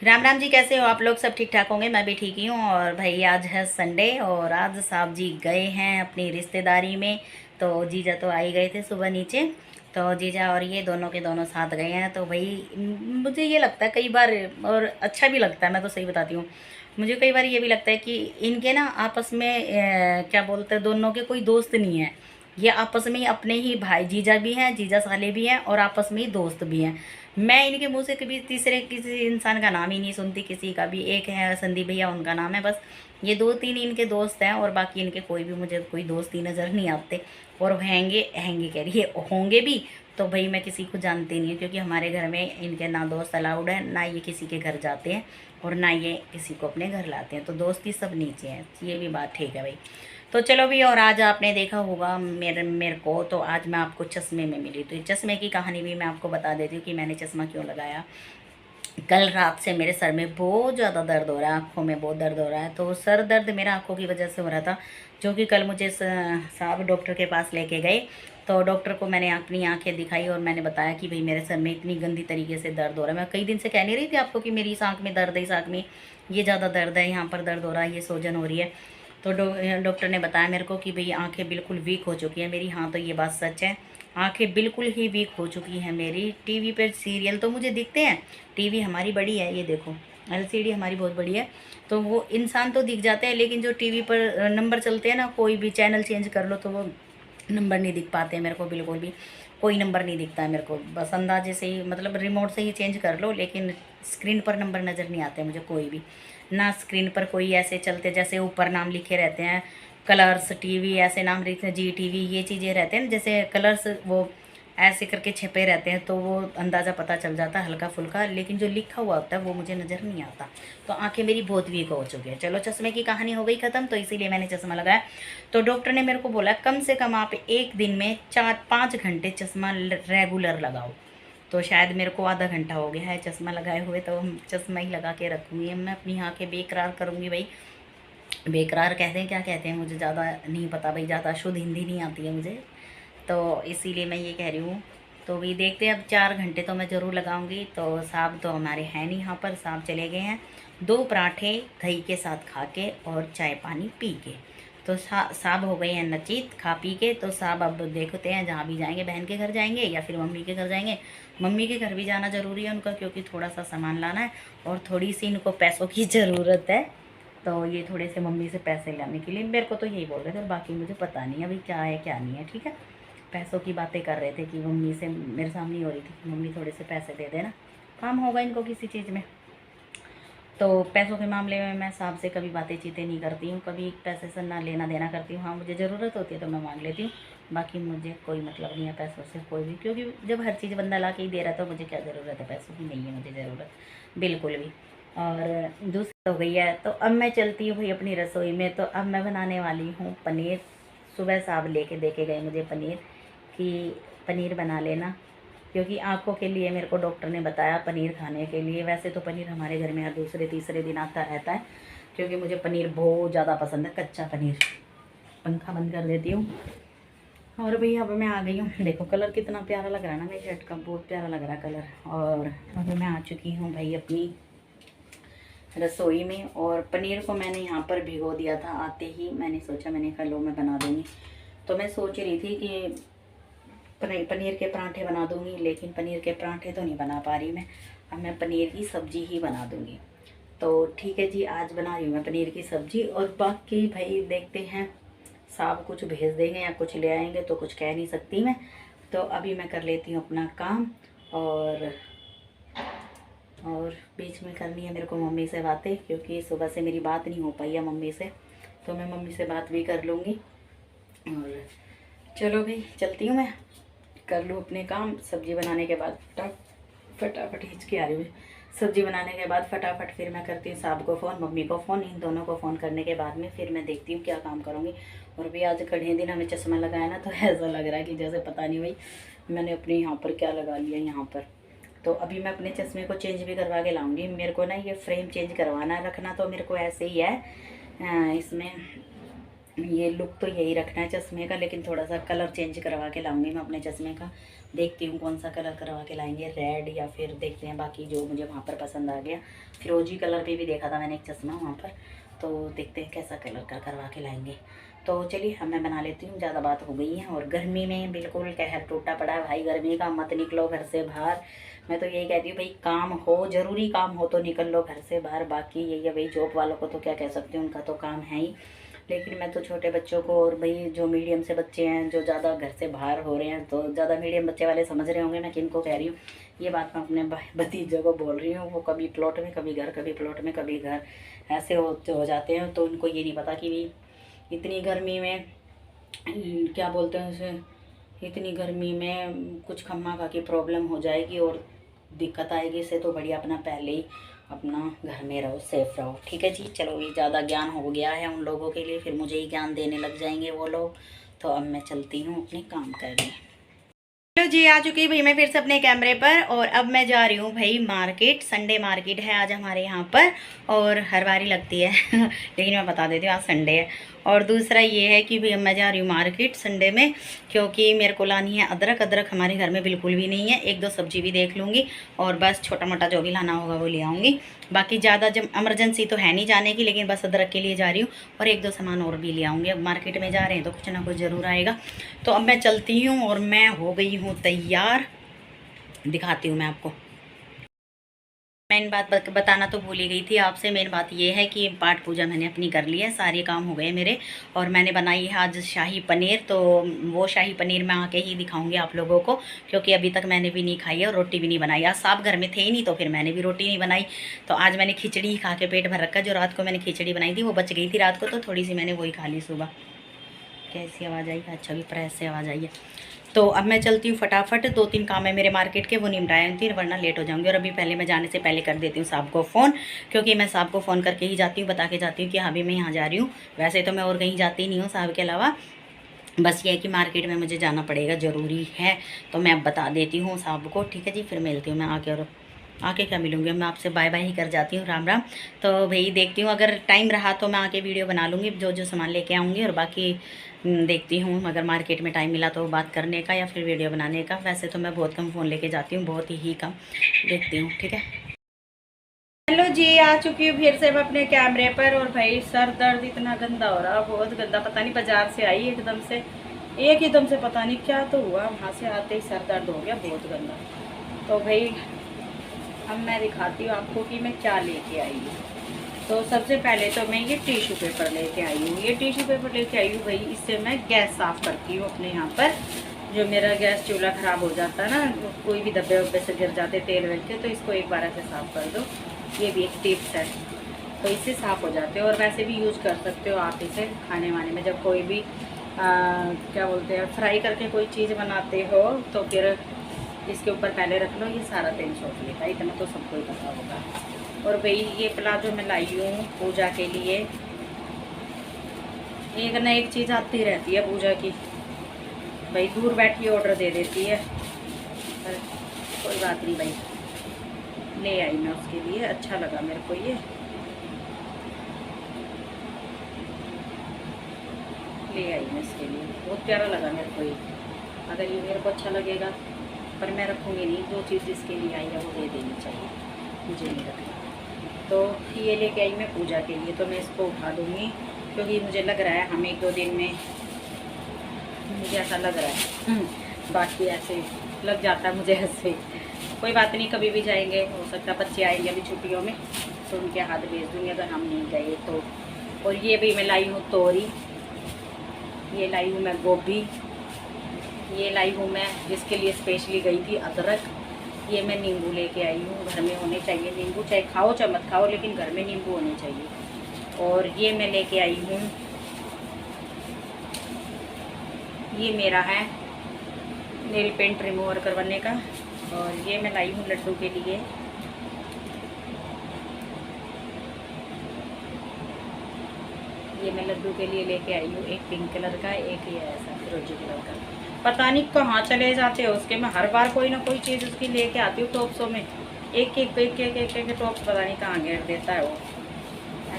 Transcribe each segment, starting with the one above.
राम राम जी, कैसे हो आप लोग? सब ठीक ठाक होंगे, मैं भी ठीक ही हूँ। और भाई आज है संडे और आज साहब जी गए हैं अपनी रिश्तेदारी में। तो जीजा तो आ ही गए थे सुबह नीचे। तो जीजा और ये दोनों के दोनों साथ गए हैं। तो भाई मुझे ये लगता है कई बार, और अच्छा भी लगता है, मैं तो सही बताती हूँ। मुझे कई बार ये भी लगता है कि इनके ना आपस में क्या बोलते हैं, दोनों के कोई दोस्त नहीं है। ये आपस में ही अपने ही भाई, जीजा भी हैं, जीजा साले भी हैं और आपस में ही दोस्त भी हैं। मैं इनके मुंह से कभी तीसरे किसी इंसान का नाम ही नहीं सुनती, किसी का भी। एक है संदीप भैया, उनका नाम है बस। ये दो तीन इनके दोस्त हैं और बाकी इनके कोई भी मुझे कोई दोस्त ही नज़र नहीं आते। और हैंगे हैंगे कह रही है, होंगे भी तो भाई मैं किसी को जानती नहीं हूँ, क्योंकि हमारे घर में इनके ना दोस्त अलाउड है, ना ये किसी के घर जाते हैं और ना ये किसी को अपने घर लाते हैं। तो दोस्ती सब नीचे है, ये भी बात ठीक है भाई। तो चलो भी, और आज आपने देखा होगा मेरे मेरे को, तो आज मैं आपको चश्मे में मिली। तो ये चश्मे की कहानी भी मैं आपको बता देती हूँ कि मैंने चश्मा क्यों लगाया। कल रात से मेरे सर में बहुत ज़्यादा दर्द हो रहा है, आँखों में बहुत दर्द हो रहा है। तो सर दर्द मेरा आँखों की वजह से हो रहा था, जो कि कल मुझे साहब डॉक्टर के पास लेके गए। तो डॉक्टर को मैंने अपनी आंखें दिखाई और मैंने बताया कि भाई मेरे सर में इतनी गंदी तरीके से दर्द हो रहा है। मैं कई दिन से कह नहीं रही थी आपको कि मेरी इस आँख में दर्द है, इस आँख में ये ज़्यादा दर्द है, यहाँ पर दर्द हो रहा है, ये सूजन हो रही है। तो डॉक्टर ने बताया मेरे को कि भाई आंखें बिल्कुल वीक हो चुकी हैं मेरी। हाँ, तो ये बात सच है, आंखें बिल्कुल ही वीक हो चुकी हैं मेरी। टीवी पर सीरियल तो मुझे दिखते हैं, टीवी हमारी बड़ी है, ये देखो एलसीडी हमारी बहुत बड़ी है। तो वो इंसान तो दिख जाते हैं, लेकिन जो टीवी पर नंबर चलते हैं ना, कोई भी चैनल चेंज कर लो तो वो नंबर नहीं दिख पाते मेरे को, बिल्कुल भी कोई नंबर नहीं दिखता है मेरे को। बस अंदाजे से ही, मतलब रिमोट से ही चेंज कर लो, लेकिन स्क्रीन पर नंबर नज़र नहीं आते मुझे कोई भी। ना स्क्रीन पर कोई ऐसे चलते जैसे ऊपर नाम लिखे रहते हैं, कलर्स टीवी ऐसे नाम लिखे, जी टीवी, ये चीज़ें रहते हैं जैसे कलर्स, वो ऐसे करके छिपे रहते हैं, तो वो अंदाज़ा पता चल जाता है हल्का फुल्का, लेकिन जो लिखा हुआ होता है वो मुझे नज़र नहीं आता। तो आंखें मेरी बहुत वीक हो चुकी है। चलो, चश्मे की कहानी हो गई ख़त्म, तो इसीलिए मैंने चश्मा लगाया। तो डॉक्टर ने मेरे को बोला कम से कम आप एक दिन में 4-5 घंटे चश्मा रेगुलर लगाओ। तो शायद मेरे को आधा घंटा हो गया है चश्मा लगाए हुए, तो चश्मा ही लगा के रखूँगी। मैं अपनी आँखें बेकरार करूँगी भाई। बेकरार कहते हैं, क्या कहते हैं मुझे ज़्यादा नहीं पता भाई, ज़्यादा शुद्ध हिंदी नहीं आती है मुझे, तो इसीलिए मैं ये कह रही हूँ। तो भी देखते हैं, अब 4 घंटे तो मैं ज़रूर लगाऊंगी। तो साहब तो हमारे हैं नहीं यहाँ पर, साहब चले गए हैं 2 पराठे दही के साथ खा के और चाय पानी पी के। तो साहब हो गए हैं नचीत खा पी के। तो साहब अब देखते हैं जहाँ भी जाएंगे, बहन के घर जाएंगे या फिर मम्मी के घर जाएंगे। मम्मी के घर भी जाना ज़रूरी है उनका, क्योंकि थोड़ा सा सामान लाना है और थोड़ी सी इनको पैसों की ज़रूरत है। तो ये थोड़े से मम्मी से पैसे लाने के लिए मेरे को तो यही बोल रहे थे, और बाकी मुझे पता नहीं अभी क्या है क्या नहीं है। ठीक है, पैसों की बातें कर रहे थे कि मम्मी से मेरे सामने हो रही थी कि मम्मी थोड़े से पैसे दे देना, काम होगा इनको किसी चीज़ में। तो पैसों के मामले में मैं साहब से कभी बातें चीतें नहीं करती हूँ, कभी पैसे से ना लेना देना करती हूँ। हाँ, मुझे ज़रूरत होती है तो मैं मांग लेती हूँ, बाकी मुझे कोई मतलब नहीं है पैसों से कोई भी, क्योंकि जब हर चीज़ बंदा ला के ही दे रहा है तो मुझे क्या ज़रूरत है, पैसों की नहीं है मुझे ज़रूरत बिल्कुल भी। और दूसरी हो गई है, तो अब मैं चलती हूँ भाई अपनी रसोई में। तो अब मैं बनाने वाली हूँ पनीर। सुबह साहब लेके देके गए मुझे पनीर, कि पनीर बना लेना, क्योंकि आँखों के लिए मेरे को डॉक्टर ने बताया पनीर खाने के लिए। वैसे तो पनीर हमारे घर में हर दूसरे तीसरे दिन आता रहता है, क्योंकि मुझे पनीर बहुत ज़्यादा पसंद है, कच्चा पनीर। पंखा बंद कर देती हूँ। और भैया अब मैं आ गई हूँ, देखो कलर कितना प्यारा लग रहा है ना मेरी शर्ट का, बहुत प्यारा लग रहा है कलर। और अब मैं आ चुकी हूँ भाई अपनी रसोई में। और पनीर को मैंने यहाँ पर भिगो दिया था, आते ही मैंने सोचा, मैंने कहा लो मैं बना दूँगी। तो मैं सोच रही थी कि पनीर के पराठे बना दूँगी, लेकिन पनीर के पराठे तो नहीं बना पा रही मैं। अब मैं पनीर की सब्ज़ी ही बना दूँगी। तो ठीक है जी, आज बना रही हूँ मैं पनीर की सब्ज़ी। और बाकी भाई देखते हैं, साहब कुछ भेज देंगे या कुछ ले आएंगे तो कुछ कह नहीं सकती मैं। तो अभी मैं कर लेती हूँ अपना काम। और बीच में करनी है मेरे को मम्मी से बातें, क्योंकि सुबह से मेरी बात नहीं हो पाई है मम्मी से, तो मैं मम्मी से बात भी कर लूँगी। और चलो भाई चलती हूँ मैं, कर लूँ अपने काम। सब्ज़ी बनाने के बाद फटाफट हिचकी आ रही हुई, सब्ज़ी बनाने के बाद फटाफट फिर मैं करती हूँ साहब को फ़ोन, मम्मी को फ़ोन, इन दोनों को फ़ोन करने के बाद में फिर मैं देखती हूँ क्या काम करूँगी। और भी आज कड़े दिन हमें चश्मा लगाया ना, तो ऐसा लग रहा है कि जैसे पता नहीं भाई मैंने अपने यहाँ पर क्या लगा लिया यहाँ पर। तो अभी मैं अपने चश्मे को चेंज भी करवा के लाऊंगी। मेरे को ना ये फ्रेम चेंज करवाना, रखना तो मेरे को ऐसे ही है। इसमें ये लुक तो यही रखना है चश्मे का, लेकिन थोड़ा सा कलर चेंज करवा के लाऊंगी मैं अपने चश्मे का। देखती हूँ कौन सा कलर करवा के लाएंगे, रेड या फिर देखते हैं बाकी जो मुझे वहाँ पर पसंद आ गया। फिरोजी कलर पे भी देखा था मैंने एक चश्मा वहाँ पर, तो देखते हैं कैसा कलर का करवा के लाएंगे। तो चलिए अब मैं बना लेती हूँ, ज़्यादा बात हो गई है। और गर्मी में बिल्कुल कहर टूटा पड़ा है भाई, गर्मी का मत निकलो घर से बाहर। मैं तो यही कहती हूँ भाई, काम हो, ज़रूरी काम हो तो निकल लो घर से बाहर, बाकी यही है भाई। जॉब वालों को तो क्या कह सकती हूँ, उनका तो काम है ही। लेकिन मैं तो छोटे बच्चों को, और भाई जो मीडियम से बच्चे हैं जो ज़्यादा घर से बाहर हो रहे हैं, तो ज़्यादा मीडियम बच्चे वाले समझ रहे होंगे मैं किन को कह रही हूँ। ये बात मैं अपने भतीजों को बोल रही हूँ। वो कभी प्लॉट में कभी घर, कभी प्लॉट में कभी घर, ऐसे हो जाते हैं। तो उनको ये नहीं पता कि भाई इतनी गर्मी में क्या बोलते हैं उसे, इतनी गर्मी में कुछ खम्मा खा की प्रॉब्लम हो जाएगी और दिक्कत आएगी। इससे तो बढ़िया अपना पहले ही अपना घर में रहो, सेफ रहो। ठीक है जी, चलो ये ज़्यादा ज्ञान हो गया है उन लोगों के लिए, फिर मुझे ही ज्ञान देने लग जाएंगे वो लोग। तो अब मैं चलती हूँ अपने काम करने। चलो जी, आ चुकी भाई मैं फिर से अपने कैमरे पर, और अब मैं जा रही हूँ भाई मार्केट। संडे मार्केट है आज हमारे यहाँ पर, और हर बार ही लगती है लेकिन मैं बता देती हूँ आज संडे है। और दूसरा ये है कि भाई मैं जा रही हूँ मार्केट संडे में, क्योंकि मेरे को लानी है अदरक। अदरक हमारे घर में बिल्कुल भी नहीं है, एक दो सब्जी भी देख लूँगी, और बस छोटा मोटा जो भी लाना होगा वो ले आऊँगी। बाकी ज़्यादा जब इमरजेंसी तो है नहीं जाने की, लेकिन बस अदरक के लिए जा रही हूँ, और एक दो सामान और भी ले आऊँगी। अब मार्केट में जा रहे हैं तो कुछ ना कुछ ज़रूर आएगा। तो अब मैं चलती हूँ, और मैं हो गई हूँ तैयार, दिखाती हूँ मैं आपको। मेन बात बताना तो भूल ही गई थी आपसे। मेन बात ये है कि पाठ पूजा मैंने अपनी कर ली है, सारे काम हो गए मेरे। और मैंने बनाई है आज शाही पनीर, तो वो शाही पनीर मैं आके ही दिखाऊंगी आप लोगों को, क्योंकि अभी तक मैंने भी नहीं खाई है और रोटी भी नहीं बनाई। आज साहब घर में थे ही नहीं, तो फिर मैंने भी रोटी नहीं बनाई। तो आज मैंने खिचड़ी ही खा के पेट भर रखा। जो रात को मैंने खिचड़ी बनाई थी वो बच गई थी रात को, तो थोड़ी सी मैंने वही खा ली सुबह। कैसी आवाज़ आई? अच्छा, भी प्रेस से आवाज़ आई है। तो अब मैं चलती हूँ फटाफट, 2-3 काम है मेरे मार्केट के, वो निपटाए थी, वरना लेट हो जाऊंगी। और अभी पहले मैं जाने से पहले कर देती हूँ साहब को फ़ोन, क्योंकि मैं साहब को फ़ोन करके ही जाती हूँ, बता के जाती हूँ कि हाँ भी मैं यहाँ जा रही हूँ। वैसे तो मैं और कहीं जाती नहीं हूँ साहब के अलावा, बस ये है कि मार्केट में मुझे जाना पड़ेगा, ज़रूरी है। तो मैं अब बता देती हूँ साहब को। ठीक है जी, फिर मिलती हूँ मैं आके। और आके क्या मिलूँगी, मैं आपसे बाय बाय ही कर जाती हूँ, राम राम। तो भाई देखती हूँ, अगर टाइम रहा तो मैं आके वीडियो बना लूँगी जो जो सामान लेके आऊँगी, और बाकी देखती हूँ अगर मार्केट में टाइम मिला तो बात करने का या फिर वीडियो बनाने का। वैसे तो मैं बहुत कम फ़ोन लेके जाती हूँ, बहुत ही कम। देखती हूँ, ठीक है। हेलो जी, आ चुकी हूँ फिर से मैं अपने कैमरे पर। और भाई सर दर्द इतना गंदा हो रहा, बहुत गंदा। पता नहीं बाजार से आई एकदम से, एकदम से पता नहीं क्या तो हुआ, वहाँ से आते ही सर दर्द हो गया बहुत गंदा। तो भाई अब मैं दिखाती हूँ आपको कि मैं क्या लेके आई हूँ। तो सबसे पहले तो मैं ये टिश्यू पेपर लेके आई हूँ। ये टिश्यू पेपर लेके आई हूँ भाई, इससे मैं गैस साफ़ करती हूँ अपने यहाँ पर। जो मेरा गैस चूल्हा ख़राब हो जाता है ना, कोई भी धब्बे वब्बे से गिर जाते तेल वेल के, तो इसको एक बार ऐसे साफ़ कर दो। ये भी एक टिप्स है, तो इससे साफ़ हो जाते हो। और वैसे भी यूज़ कर सकते हो आप इसे खाने वाने में, जब कोई भी क्या बोलते हैं, फ्राई करके कोई चीज़ बनाते हो तो फिर इसके ऊपर पहले रख लो, ये सारा तेल सोख लेता है, इतना तो सबको ही पता होगा। और भाई ये प्लाजो मैं लाई हूँ पूजा के लिए। एक ना एक चीज़ आती रहती है पूजा की, भाई दूर बैठी ऑर्डर दे देती है, पर कोई बात नहीं भाई, ले आई मैं उसके लिए। अच्छा लगा मेरे को ये, ले आई मैं इसके लिए, बहुत प्यारा लगा मेरे को ये। अगर ये मेरे को अच्छा लगेगा, पर मैं रखूँगी नहीं, जो चीज़ इसके लिए आई है वो दे देनी चाहिए, मुझे नहीं रखना। तो ये लेके आई मैं पूजा के लिए, तो मैं इसको उठा दूँगी, क्योंकि मुझे लग रहा है हम 1-2 दिन में, मुझे ऐसा लग रहा है बाकी ऐसे लग जाता है मुझे ऐसे। कोई बात नहीं, कभी भी जाएंगे, हो सकता है बच्चे आएंगे अभी छुट्टियों में, तो उनके हाथ भेज दूँगी अगर हम नहीं गए तो। और ये भी मैं लाई हूँ तोरी, ये लाई हूँ मैं गोभी, ये लाई हूँ मैं जिसके लिए स्पेशली गई थी अदरक। ये मैं नींबू लेके आई हूँ, घर में होने चाहिए नींबू, चाहे खाओ चाहे मत खाओ, लेकिन घर में नींबू होने चाहिए। और ये मैं लेके आई हूँ, ये मेरा है नेल पेंट रिमूवर करवाने का। और ये मैं लाई हूँ लड्डू के लिए, ये मैं लड्डू के लिए लेके आई हूँ, एक पिंक कलर का, एक ये ऐसा फिरोजी कलर का। पता नहीं कहाँ चले जाते हो उसके, मैं हर बार कोई ना कोई चीज़ उसकी लेके आती हूँ टॉप्सों में, एक एक टॉप्स पता नहीं कहाँ घेर देता है वो,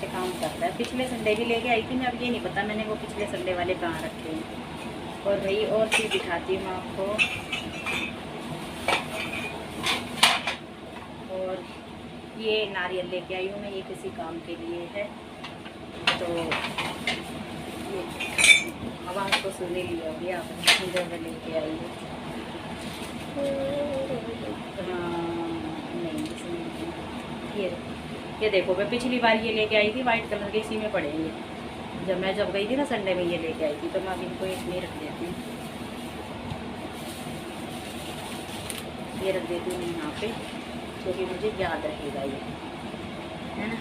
से काम करता है। पिछले संडे भी लेके आई थी मैं, अब ये नहीं पता मैंने वो पिछले संडे वाले कहाँ रखे हैं। और भाई और चीज़ दिखाती हूँ आपको, और ये नारियल लेके आई हूँ मैं, ये किसी काम के लिए है। तो ये आवाज़ तो सुन ही लिया होगी आपने, जब मैं लेके आई हूँ। हाँ नहीं इसमें ये देखो, मैं पिछली बार ये लेके आई थी वाइट कलर के, इसी में पड़ेंगे। जब गई थी ना संडे में ये लेके आई थी, तो मैं अब इनको इसमें रख देती हूँ, ये रख देती हूँ यहाँ पे, क्योंकि मुझे याद रहेगा ये, है ना।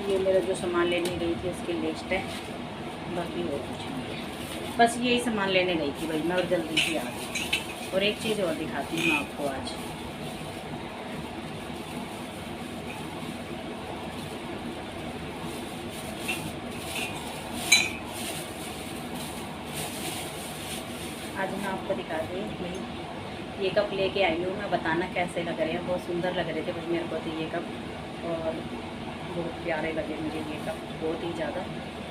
ये मेरा जो सामान लेने गई थी उसकी लिस्ट है, बाकी और कुछ नहीं है, बस यही सामान लेने गई थी भाई मैं, और जल्दी से आ गई। और एक चीज़ और दिखाती हूँ आपको आज, मैं आपको दिखा रही हूँ। ये कप लेके आई हूँ मैं, बताना कैसे लग रहे हैं। बहुत सुंदर लग रहे थे बस मेरे को तो ये कप, और बहुत प्यारे लगे मुझे ये कप, बहुत ही ज़्यादा।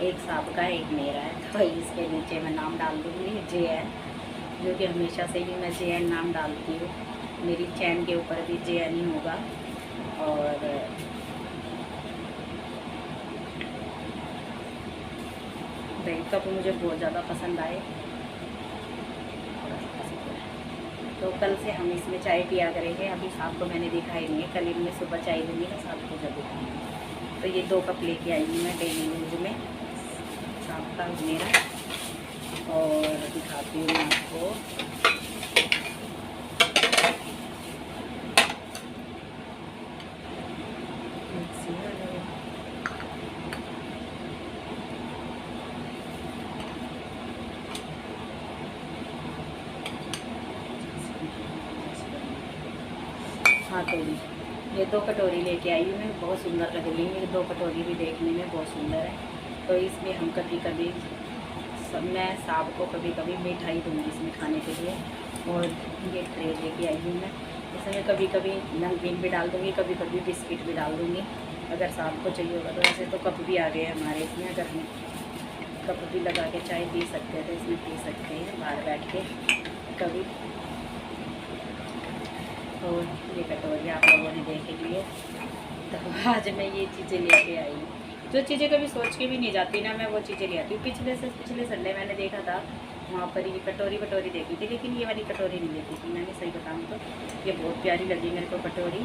एक साहब का है, एक मेरा है, तो इसके नीचे मैं नाम डाल दूँगी JN, जो कि हमेशा से ही मैं JN नाम डालती हूँ। मेरी चैन के ऊपर भी JN ही होगा। और कप मुझे बहुत ज़्यादा पसंद आए, तो कल से हम इसमें चाय पिया करेंगे। अभी साहब को मैंने दिखाई नहीं है, कल इनमें सुबह चाय दूँगी ना साहब को जब दिखाऊँगी। तो ये 2 कप लेके आई हूँ मैं डेली यूज में, साहब का मेरा। और दिखाती हूँ आपको, कटोरी, ये 2 कटोरी लेके आई हूँ मैं, बहुत सुंदर लग रही है। ये 2 कटोरी भी देखने में बहुत सुंदर है। तो इसमें हम कभी कभी मैं साहब को कभी कभी मिठाई दूँगी इसमें खाने के लिए। और ये ट्रे लेके आई हूँ मैं, इसमें कभी कभी नमकीन भी डाल दूँगी, कभी कभी बिस्किट भी डाल दूँगी, अगर साहब को चाहिए होगा तो। ऐसे तो कप भी आ गए हमारे इसमें, अगर हम कप भी लगा के चाय पी सकते हैं तो इसमें पी सकते हैं बाहर बैठ के कभी। तो ये कटोरी आप लोगों ने देख लिए। तो आज मैं ये चीज़ें लेके आई हूँ, जो चीज़ें कभी सोच के भी नहीं जाती ना, मैं वो चीज़ें ले आती हूँ। पिछले संडे मैंने देखा था वहाँ पर ये कटोरी देखी थी, लेकिन ये वाली कटोरी नहीं देखी थी मैंने, सही बताऊँ तो। ये बहुत प्यारी लगी मेरे को कटोरी।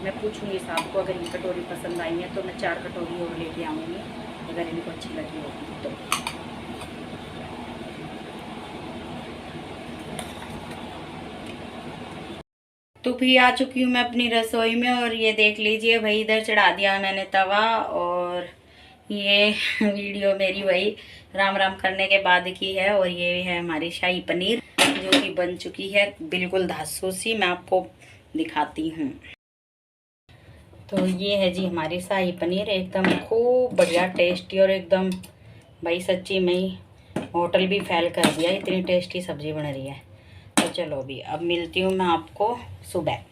मैं पूछूँगी साहब को, अगर ये कटोरी पसंद आई है तो मैं 4 कटोरी और लेके आऊँगी, अगर इनको अच्छी लगी होगी तो। तो भी आ चुकी हूँ मैं अपनी रसोई में, और ये देख लीजिए भाई, इधर चढ़ा दिया मैंने तवा। और ये वीडियो मेरी वही राम राम करने के बाद की है। और ये है हमारी शाही पनीर, जो कि बन चुकी है बिल्कुल धासू सी, मैं आपको दिखाती हूँ। तो ये है जी हमारी शाही पनीर, एकदम खूब बढ़िया टेस्टी, और एकदम भाई सच्ची में ही होटल भी फेल कर दिया, इतनी टेस्टी सब्जी बन रही है। तो चलो भी अब मिलती हूँ मैं आपको सुबह।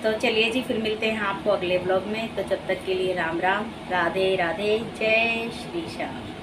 तो चलिए जी, फिर मिलते हैं आपको अगले ब्लॉग में। तो जब तक के लिए राम राम, राधे राधे, जय श्री श्याम।